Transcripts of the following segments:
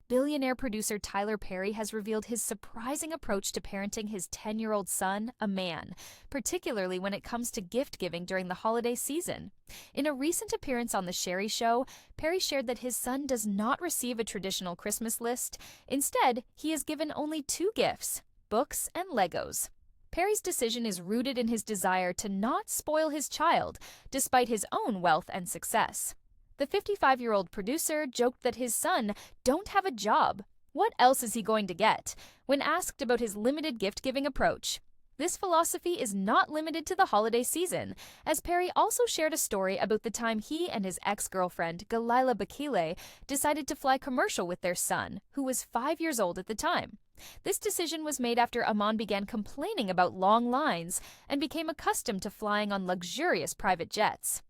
Billionaire producer Tyler Perry has revealed his surprising approach to parenting his 10-year-old son, Aman, particularly when it comes to gift giving during the holiday season. In a recent appearance on The Sherry Show, Perry shared that his son does not receive a traditional Christmas list. Instead, he is given only two gifts: books and Legos. Perry's decision is rooted in his desire to not spoil his child, despite his own wealth and success. The 55-year-old producer joked that his son don't have a job. What else is he going to get? When asked about his limited gift-giving approach. This philosophy is not limited to the holiday season, as Perry also shared a story about the time he and his ex-girlfriend, Galila Bakile, decided to fly commercial with their son, who was 5 years old at the time. This decision was made after Aman began complaining about long lines and became accustomed to flying on luxurious private jets.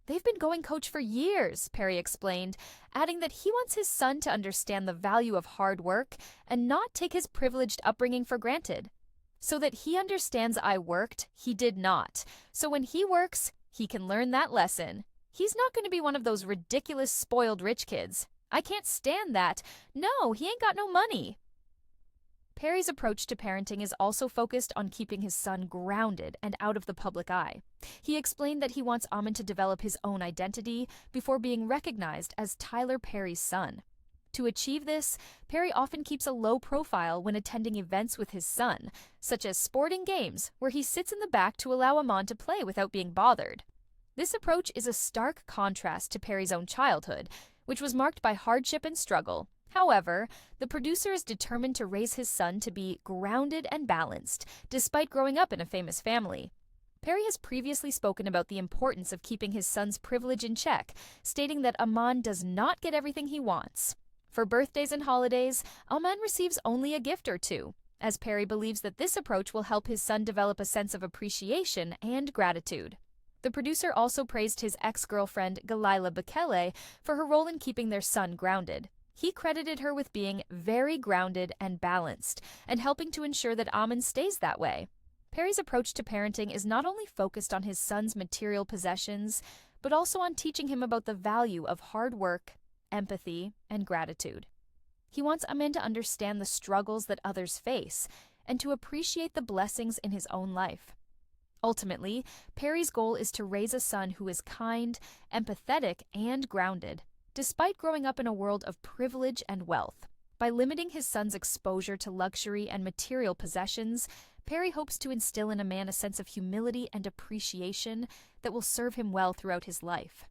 "They've been going coach for years," Perry explained, adding that he wants his son to understand the value of hard work and not take his privileged upbringing for granted. "So that he understands I worked, he did not. So when he works, he can learn that lesson. He's not going to be one of those ridiculous spoiled rich kids. I can't stand that. No, he ain't got no money." Perry's approach to parenting is also focused on keeping his son grounded and out of the public eye. He explained that he wants Aman to develop his own identity before being recognized as Tyler Perry's son. To achieve this, Perry often keeps a low profile when attending events with his son, such as sporting games, where he sits in the back to allow Aman to play without being bothered. This approach is a stark contrast to Perry's own childhood, which was marked by hardship and struggle. However, the producer is determined to raise his son to be grounded and balanced, despite growing up in a famous family. Perry has previously spoken about the importance of keeping his son's privilege in check, stating that Aman does not get everything he wants. For birthdays and holidays, Aman receives only a gift or two, as Perry believes that this approach will help his son develop a sense of appreciation and gratitude. The producer also praised his ex-girlfriend, Galila Bakile, for her role in keeping their son grounded. He credited her with being very grounded and balanced, and helping to ensure that Aman stays that way. Perry's approach to parenting is not only focused on his son's material possessions, but also on teaching him about the value of hard work, empathy, and gratitude. He wants Aman to understand the struggles that others face, and to appreciate the blessings in his own life. Ultimately, Perry's goal is to raise a son who is kind, empathetic, and grounded, despite growing up in a world of privilege and wealth. By limiting his son's exposure to luxury and material possessions, Perry hopes to instill in Aman a sense of humility and appreciation that will serve him well throughout his life.